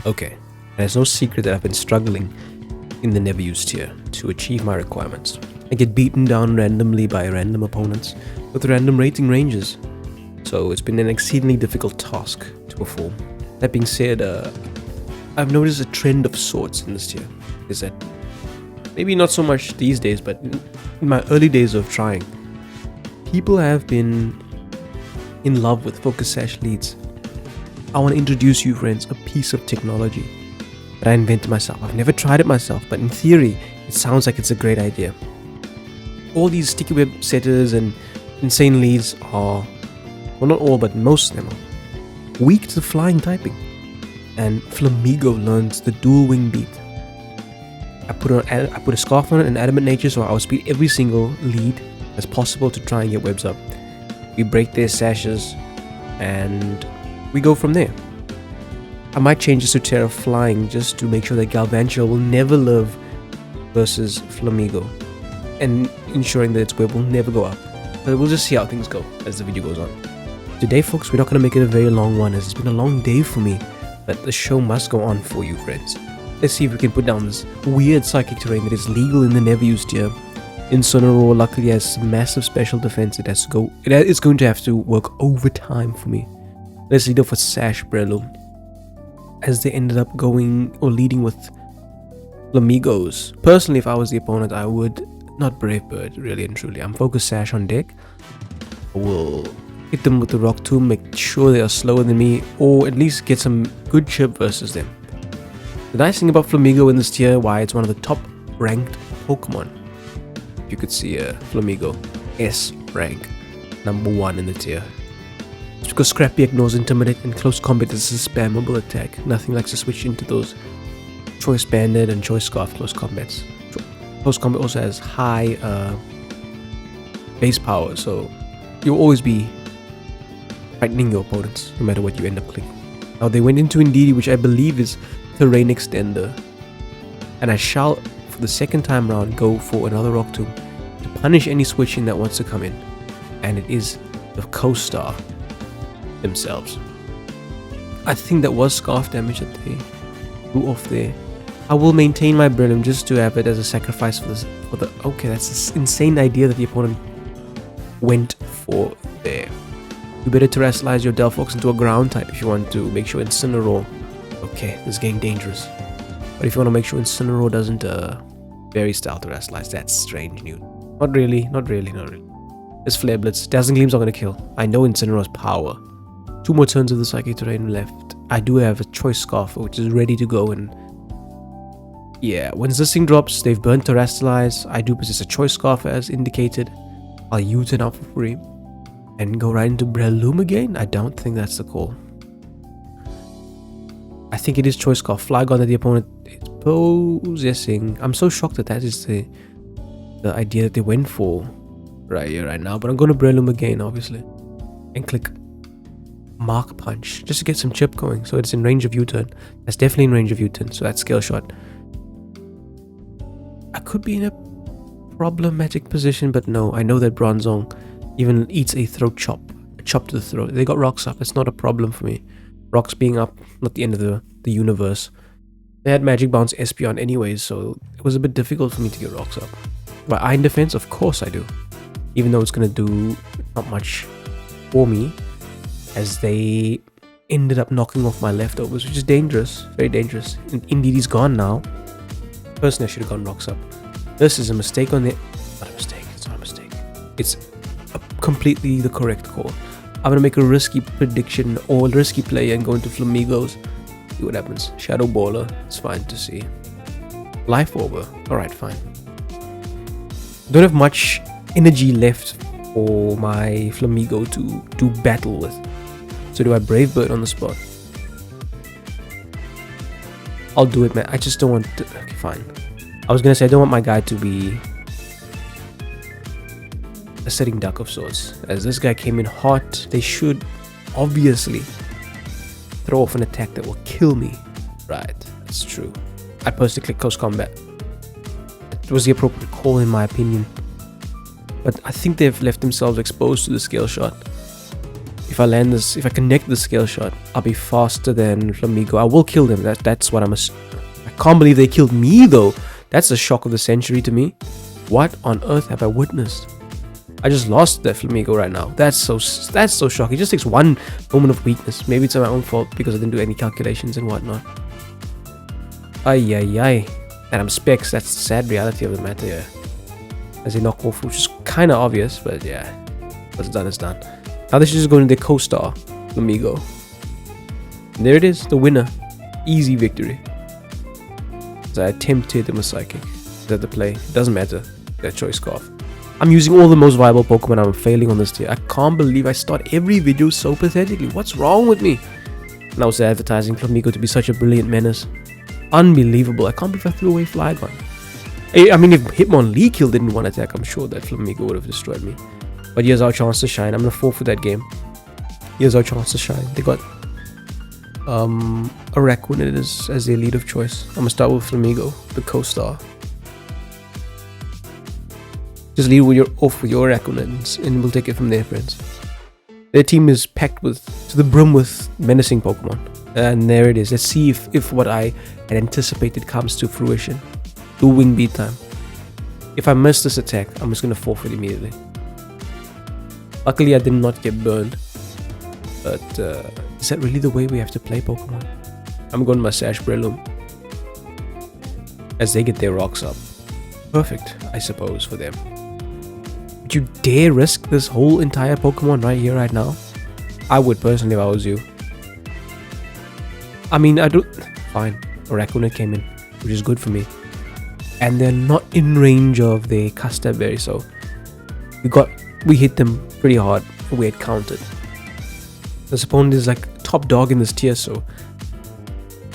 Okay, and it's no secret that I've been struggling in the never used tier to achieve my requirements. I get beaten down randomly by random opponents with random rating ranges, so it's been an exceedingly difficult task to perform. That being said, I've noticed a trend of sorts in this tier, is that maybe not so much these days, but in my early days of trying, people have been in love with focus sash leads. I want to introduce you, friends, a piece of technology that I invented myself. I've never tried it myself, but in theory, it sounds like it's a great idea. All these sticky web setters and insane leads are, well, not all, but most of them are weak to flying typing. And Flamigo learns the dual wing beat. I put a scarf on it and adamant nature, so I'll speed every single lead as possible to try and get webs up. We break their sashes and we go from there. I might change this to Terra Flying just to make sure that Galvantula will never live versus Flamigo, and ensuring that its web will never go up. But we'll just see how things go as the video goes on. Today, folks, we're not going to make it a very long one, as it's been a long day for me, but the show must go on for you, friends. Let's see if we can put down this weird psychic terrain that is legal in the never used tier. Incineroar luckily has massive special defense. It's going to have to work overtime for me. Let's lead off with Sash Breloom, as they ended up going or leading with Flamigos. Personally, if I was the opponent, I would not Brave Bird, really and truly. I'm focused Sash on deck. I will hit them with the Rock Tomb, make sure they are slower than me, or at least get some good chip versus them. The nice thing about Flamigo in this tier, why it's one of the top ranked Pokemon. You could see Flamigo S rank, number 1 in the tier. It's because Scrappy ignores Intimidate, and Close Combat is a spammable attack. Nothing likes to switch into those Choice Banded and Choice Scarf Close Combats. Close Combat also has high base power, so you'll always be frightening your opponents, no matter what you end up clicking. Now they went into Indeedee, which I believe is Terrain Extender, and I shall, for the second time round, go for another Rock Tomb to punish any switching that wants to come in, and it is the Co-Star themselves. I think that was scarf damage that they threw off there. I will maintain my Breloom just to have it as a sacrifice for the okay, that's an insane idea that the opponent went for there. You better terrestrialize your Delphox into a ground type if you want to make sure Incineroar. Okay, this is getting dangerous. But if you want to make sure Incineroar doesn't Berry style terrestrialize, that's strange news. Not really. There's Flare Blitz. Dazzling Gleam's not going to kill. I know Incineroar's power. 2 more turns of the Psychic Terrain left. I do have a Choice Scarf, which is ready to go, and yeah, when this thing drops, they've burnt Terrestrialize. I do possess a Choice Scarf as indicated. I'll U-turn out for free and go right into Breloom again. I don't think that's the call. I think it is Choice Scarf. Flygon that the opponent is possessing. I'm so shocked that that is the idea that they went for right here, right now. But I'm going to Breloom again, obviously, and click Mark Punch just to get some chip going, so it's in range of U-turn. That's definitely in range of U-turn, so that's Scale Shot. I could be in a problematic position, but no, I know that Bronzong even eats a throat chop, a chop to the throat. They got rocks up. It's not a problem for me. Rocks being up, not the end of the universe. They had Magic Bounce Espeon anyways, so it was a bit difficult for me to get rocks up. But Iron Defense, of course I do, even though it's gonna do not much for me, as they ended up knocking off my leftovers, which is dangerous, very dangerous. And Indeedee's gone now. Personally, I should have gone rocks up. This is a mistake on the... Not a mistake, it's not a mistake. It's completely the correct call. I'm going to make a risky prediction or a risky play and go into Flamigos. See what happens. Shadow Baller, it's fine to see. Life Orber, alright, fine. Don't have much energy left for my Flamigo to battle with. So do I Brave Bird on the spot? I'll do it, man. I just don't want to... Okay, fine. I was going to say I don't want my guy to be a sitting duck of sorts. As this guy came in hot, they should obviously throw off an attack that will kill me. Right, that's true. I personally click Close Combat. It was the appropriate call in my opinion. But I think they've left themselves exposed to the Scale Shot. If if I land this, if I connect the scale shot, I'll be faster than Flamigo. I will kill them. That's what I can't believe they killed me though. That's the shock of the century to me. What on earth have I witnessed? I just lost that Flamigo right now. That's so shocking. It just takes one moment of weakness. Maybe it's my own fault because I didn't do any calculations and whatnot. Ay. And I'm specs. That's the sad reality of the matter here. As they knock off, which is kind of obvious, but yeah. What's done is done. Now they should just go into their co-star, Flamigo. And there it is, the winner. Easy victory. So I attempted them a psychic. That the play. It doesn't matter. That choice scarf. I'm using all the most viable Pokemon. I'm failing on this tier. I can't believe I start every video so pathetically. What's wrong with me? And I was advertising Flamigo to be such a brilliant menace. Unbelievable. I can't believe I threw away Flygon. I mean, if Hitmonlee killed it in one attack, I'm sure that Flamigo would have destroyed me. But here's our chance to shine. I'm going to fall for that game. Here's our chance to shine. They got Araquanid as their lead of choice. I'm going to start with Flamigo, the co-star. Just lead off with your Araquanids and we'll take it from there, friends. Their team is packed to the brim with menacing Pokemon. And there it is. Let's see if what I had anticipated comes to fruition. Do wing beat time. If I miss this attack, I'm just going to forfeit immediately. Luckily, I did not get burned. But is that really the way we have to play Pokemon? I'm going to my Sash Breloom. As they get their rocks up. Perfect, I suppose, for them. Would you dare risk this whole entire Pokemon right here, right now? I would personally if I was you. I mean, I don't... Fine, Araquanid came in, which is good for me. And they're not in range of the Custard Berry, so... We hit them pretty hard. We had counted. This opponent is like top dog in this tier, so...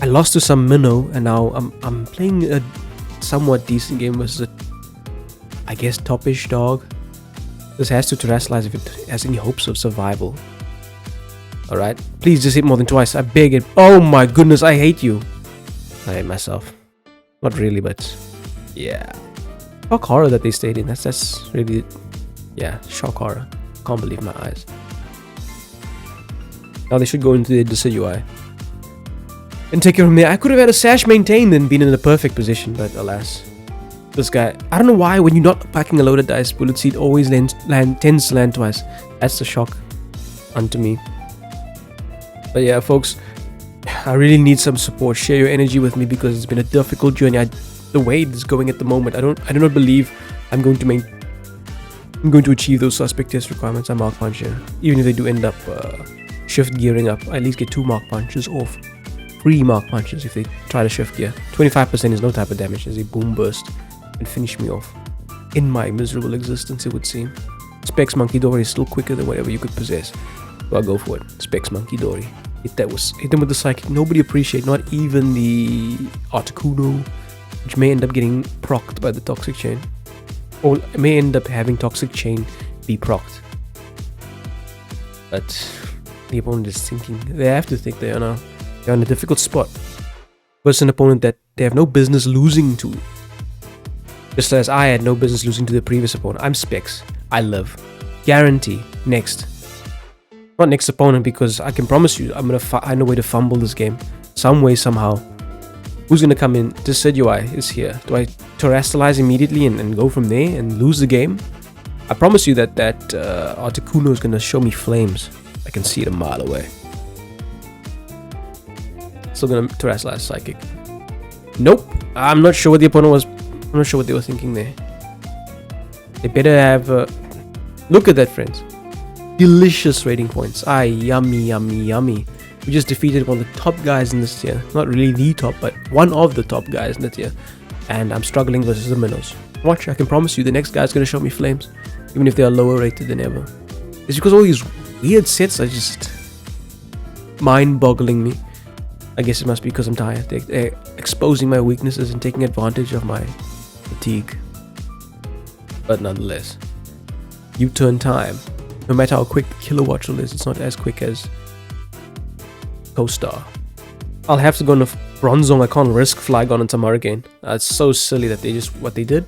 I lost to some Minnow, and now I'm playing a somewhat decent game versus a... I guess topish dog. This has to terrestrialize if it has any hopes of survival. Alright, please just hit more than twice. I beg it. Oh my goodness, I hate you. I hate myself. Not really, but yeah. Shock horror that they stayed in. That's really, yeah, shock horror. Can't believe my eyes. Now they should go into the Decidueye and take it from there. I could have had a Sash maintained and been in the perfect position, but alas. This guy, I don't know why when you're not packing a loaded dice, Bullet Seed always tends to land twice. That's the shock unto me. But yeah, folks, I really need some support. Share your energy with me because it's been a difficult journey. The way it's going at the moment, I do not believe I'm going to achieve those suspect test requirements. I Mark Punch here. Even if they do end up shift gearing up, I at least get 2 Mark Punches off. 3 Mark Punches if they try to shift gear. 25% is no type of damage as they boom burst and finish me off. In my miserable existence, it would seem. Specs Monkey Dory is still quicker than whatever you could possess. So I'll go for it. Specs Monkey Dory. Hit them with the Psychic. Nobody appreciate, not even the Articuno, which may end up getting procced by the Toxic Chain. Or may end up having Toxic Chain be procced. But the opponent is thinking. They have to think they're in a difficult spot. Versus an opponent that they have no business losing to. Just as I had no business losing to the previous opponent. I'm Specs. I live. Guarantee. Next. Not next opponent because I can promise you I'm gonna find a way to fumble this game. Some way, somehow. Who's gonna come in? Decidueye is here. Do I terrestrialize immediately and go from there and lose the game? I promise you that Articuno is gonna show me flames. I can see it a mile away. Still gonna terrestrialize Psychic. Nope. I'm not sure what the opponent was. I'm not sure what they were thinking there. They better have... look at that, friends. Delicious rating points. Ah, yummy, yummy, yummy. We just defeated one of the top guys in this tier. Not really the top, but one of the top guys in the tier. And I'm struggling versus the Minnows. Watch, I can promise you the next guy's gonna show me flames. Even if they are lower rated than ever. It's because all these weird sets are just... mind-boggling me. I guess it must be because I'm tired. They're exposing my weaknesses and taking advantage of my fatigue. But nonetheless, U-turn time. No matter how quick the Kilowattrel is, it's not as quick as Co-Star. I'll have to go into Bronzong. I can't risk Flygon and Tamaragain. It's so silly that they just... what they did.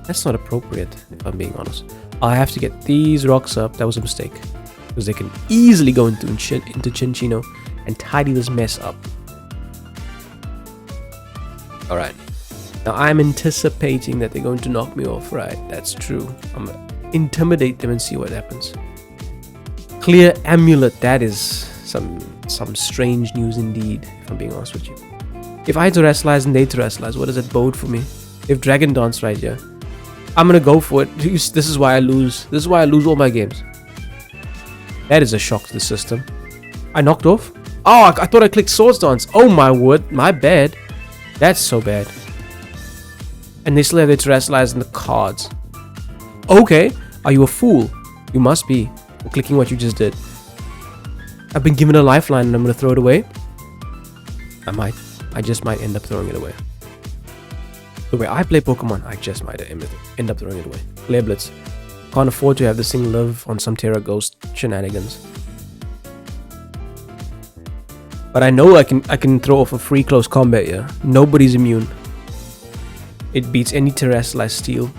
That's not appropriate, if I'm being honest. I have to get these rocks up. That was a mistake. because they can easily go into Cinccino and tidy this mess up. Alright. Now I'm anticipating that they're going to knock me off, right? That's true. I'm gonna intimidate them and see what happens. Clear Amulet, that is some strange news indeed, if I'm being honest with you. If I terrestrialize and they terrestrialize, what does it bode for me? If Dragon Dance right here, I'm gonna go for it. This is why I lose. This is why I lose all my games. That is a shock to the system. I knocked off? Oh, I thought I clicked Swords Dance. Oh my word, my bad. That's so bad. And they still have their terrestrialize in the cards. Okay, are you a fool? You must be. For clicking what you just did. I've been given a lifeline and I'm gonna throw it away. I just might end up throwing it away. The way I play Pokemon, I just might end up throwing it away. Flare Blitz. Can't afford to have this thing live on some Terra Ghost shenanigans. But I know I can throw off a free close combat here. Nobody's immune. It beats any terrestrialized steel.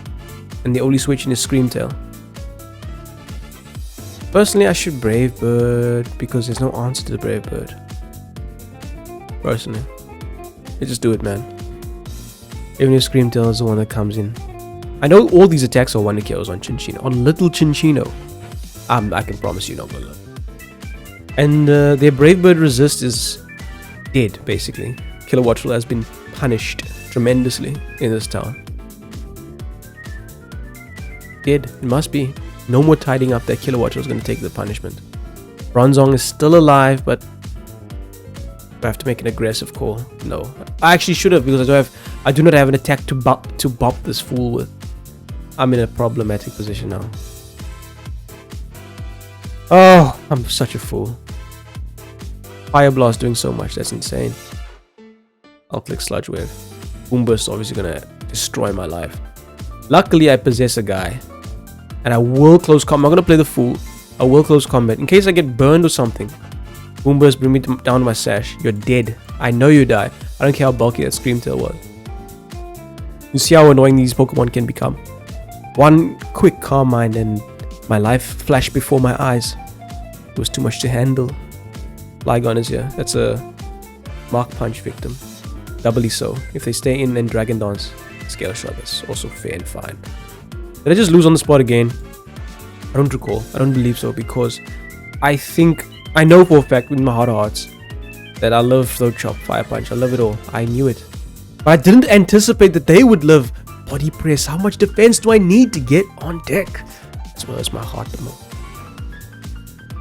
And the only switching is Scream Tail. Personally, I should Brave Bird because there's no answer to the Brave Bird. Personally. I just do it, man. Even if Scream Tail is the one that comes in. I know all these attacks are Wonder KOs on Cinccino. On little Cinccino. I can promise you not gonna look. And their Brave Bird resist is dead, basically. Kilowattrel has been punished tremendously in this town. Dead. It must be. No more tidying up. That Kilowattrel is going to take the punishment. Bronzong is still alive, but I have to make an aggressive call. No, I actually should have, because I do not have an attack to bop this fool with. I'm in a problematic position now. Oh, I'm such a fool. Fire Blast doing so much. That's insane. I'll click Sludge Wave. Boom Burst is obviously going to destroy my life. Luckily, I possess a guy. And I will close combat. I'm not going to play the fool. I will close combat. In case I get burned or something. Boom Burst, bring me down to my sash. You're dead. I know you die. I don't care how bulky that Scream Tail was. You see how annoying these Pokemon can become. One quick Carmine and my life flashed before my eyes. It was too much to handle. Flygon is here. That's a Mark Punch victim. Doubly so. If they stay in, then Dragon Dance. Scale Shot is also fair and fine. Did I just lose on the spot again? I don't recall. I don't believe so, because I know for a fact in my heart of hearts that I love Throat Chop, Fire Punch. I love it all. I knew it. But I didn't anticipate that they would love Body Press. How much defense do I need to get on deck? That's what hurts my heart the most.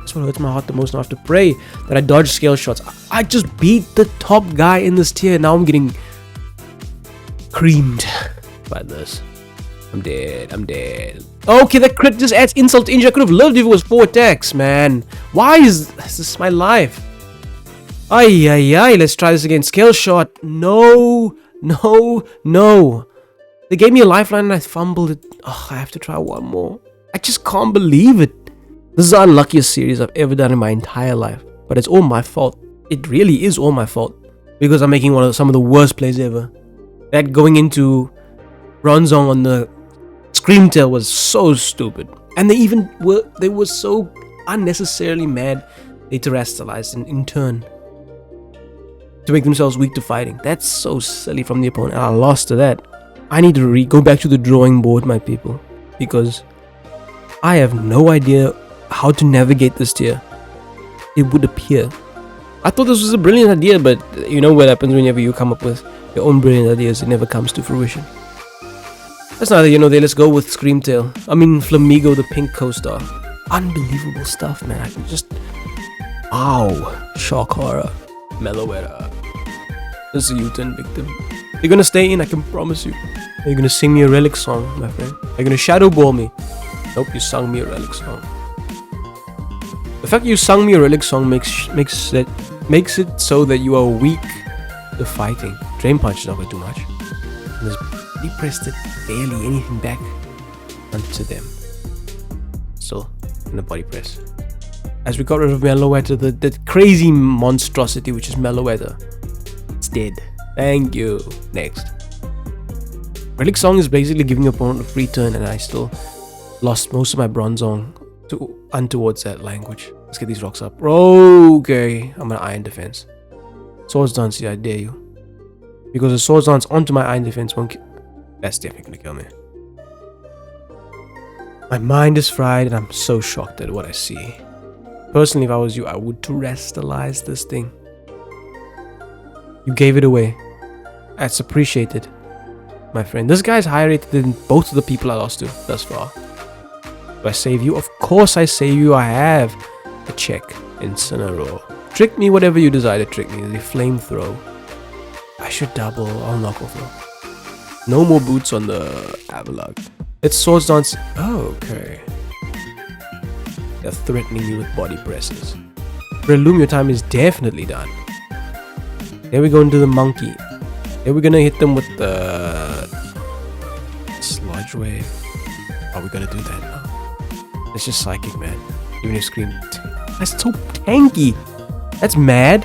That's what hurts my heart the most. Now I have to pray that I dodge Scale Shots. I just beat the top guy in this tier. Now I'm getting creamed by this. I'm dead. I'm dead. Okay, that crit just adds insult to injury. I could have lived if it was 4 attacks, man. Why is this my life? Ay, ay, ay. Let's try this again. Scale Shot. No. No. No. They gave me a lifeline and I fumbled it. Oh, I have to try one more. I just can't believe it. This is the unluckiest series I've ever done in my entire life. But it's all my fault. It really is all my fault. Because I'm making some of the worst plays ever. That going into Bronzong on the Scream Tail was so stupid. And they were so unnecessarily mad they terrestrialized in turn to make themselves weak to fighting. That's so silly from the opponent. I lost to that. I need to go back to the drawing board, my people, because I have no idea how to navigate this tier. It would appear. I thought this was a brilliant idea, but you know what happens whenever you come up with your own brilliant ideas, it never comes to fruition. That's neither here nor there. Let's go with Scream Tail. I mean, Flamigo, the pink co-star. Unbelievable stuff, man. I can just... Ow. Shock Horror. Mellowetta. This is a U-turn victim. You're gonna stay in, I can promise you. You're gonna sing me a relic song, my friend. You're gonna shadow ball me. Nope, you sung me a relic song. The fact you sung me a relic song makes it so that you are weak to fighting. Drain Punch is not gonna do much. And this Body Press did barely anything back onto them. So, in the Body Press. As we got rid of Mellowetta, the crazy monstrosity which is Mellowetta, it's dead. Thank you. Next. Relic Song is basically giving your opponent a free turn, and I still lost most of my Bronzong untowards that language. Let's get these rocks up. Okay, I'm an iron defense. Swords dance, yeah, I dare you. Because the swords dance onto my iron defense won't kill. That's definitely gonna kill me. My mind is fried and I'm so shocked at what I see. Personally, if I was you, I would terrestrialize this thing. You gave it away. That's appreciated, my friend. This guy's higher rated than both of the people I lost to thus far. Do I save you? Of course I save you. I have a check. Incineroar. Trick me whatever you desire to trick me. The flamethrower. I should double. I'll knock off though. No more boots on the Avalok. It's swords dance. Oh, okay. They're threatening you with body presses. Relume, your time is definitely done. There we go into the monkey. Then we're gonna hit them with the sludge wave. Are we gonna do that now? It's just psychic, man. Even if scream. That's so tanky. That's mad.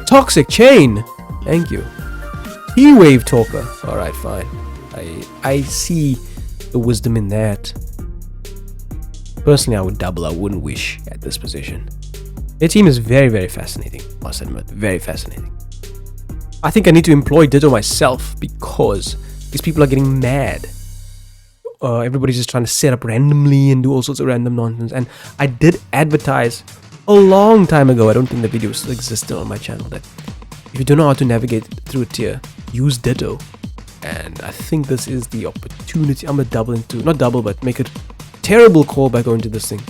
Toxic chain. Thank you. T-wave talker. Alright, fine. I see the wisdom in that. Personally, I would double. I wouldn't wish at this position. Their team is very, very fascinating. Must admit, very fascinating. I think I need to employ Ditto myself because these people are getting mad. Everybody's just trying to set up randomly and do all sorts of random nonsense. And I did advertise a long time ago, I don't think the video still existed on my channel, that if you don't know how to navigate through a tier, use Ditto. And I think this is the opportunity. I'm gonna double into, not double, but make a terrible call by going to this thing.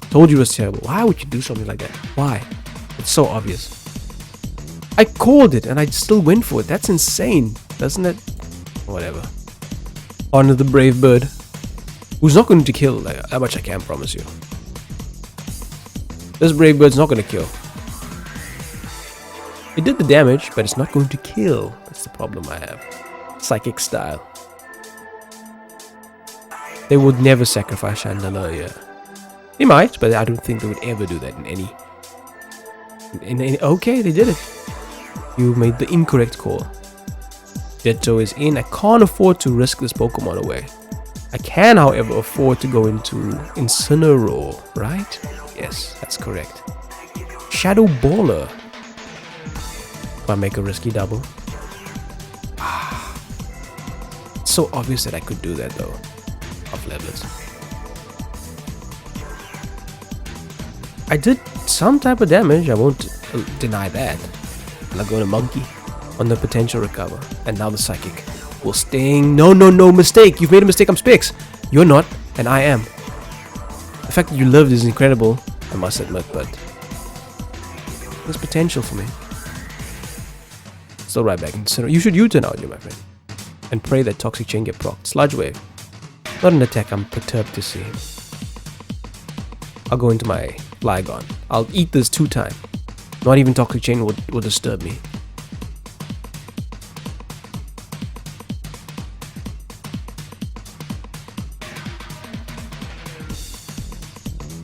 Told you it was terrible. Why would you do something like that? Why? It's so obvious. I called it and I still went for it. That's insane, doesn't it? Whatever. Honor the brave bird, who's not going to kill. Like, that much I can promise you. This brave bird's not going to kill. It did the damage, but it's not going to kill. That's the problem I have. Psychic style. They would never sacrifice Chandala, yeah. They might, but I don't think they would ever do that in any... Okay, they did it. You made the incorrect call. Ditto is in. I can't afford to risk this Pokemon away. I can, however, afford to go into Incineroar, right? Yes, that's correct. Shadow Baller. If I make a risky double. It's so obvious that I could do that though. Off levels. I did some type of damage, I won't deny that. I'm going to monkey on the potential recover. And now the psychic will sting. No, mistake. You've made a mistake. I'm Spix. You're not, and I am. The fact that you lived is incredible, I must admit, but there's potential for me. Still right back. You should U-turn out, you my friend. And pray that Toxic Chain get procced. Sludge Wave. Not an attack I'm perturbed to see. I'll go into my Flygon. I'll eat this 2 times. Not even Toxic Chain will disturb me.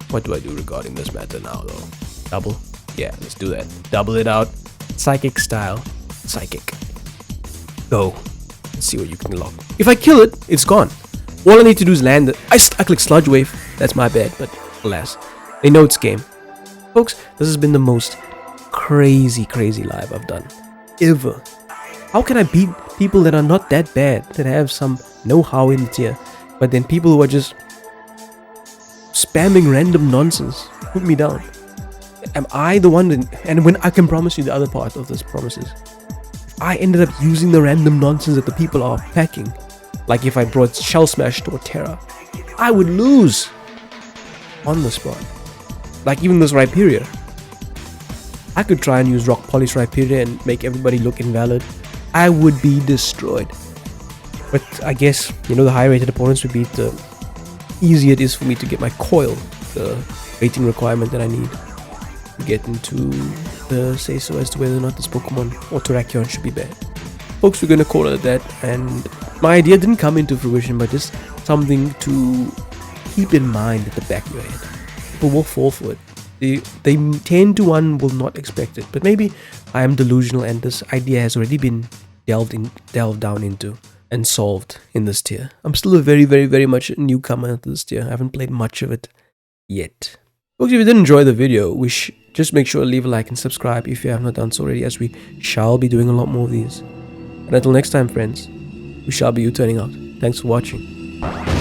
What do I do regarding this matter now though? Double? Yeah, let's do that. Double it out. Psychic style. Psychic. Go. Let's see what you can lock. If I kill it, it's gone. All I need to do is land it. I click Sludge Wave. That's my bad, but alas. They know it's game. Folks, this has been the most crazy live I've done. Ever. How can I beat people that are not that bad? That have some know-how in the tier. But then people who are just spamming random nonsense put me down. Am I the one that, and when I can promise you the other part of this promises, I ended up using the random nonsense that the people are packing. Like if I brought Shell Smash to a Terra, I would lose on the spot. Like even this Rhyperior, I could try and use Rock Polish Rhyperior and make everybody look invalid. I would be destroyed. But I guess, you know, the high rated opponents would beat, the easier it is for me to get my coil, the rating requirement that I need to get into the say-so as to whether or not this Pokemon or Terrakion should be banned. Folks, we're going to call it that, and my idea didn't come into fruition, but just something to keep in mind at the back of your head. People will fall for it. They 10 to 1 will not expect it, but maybe I am delusional and this idea has already been delved down into and solved in this tier. I'm still a very much a newcomer to this tier. I haven't played much of it yet. Folks, if you did enjoy the video, just make sure to leave a like and subscribe if you have not done so already, as we shall be doing a lot more of these. And until next time, friends, we shall be U-turning out. Thanks for watching.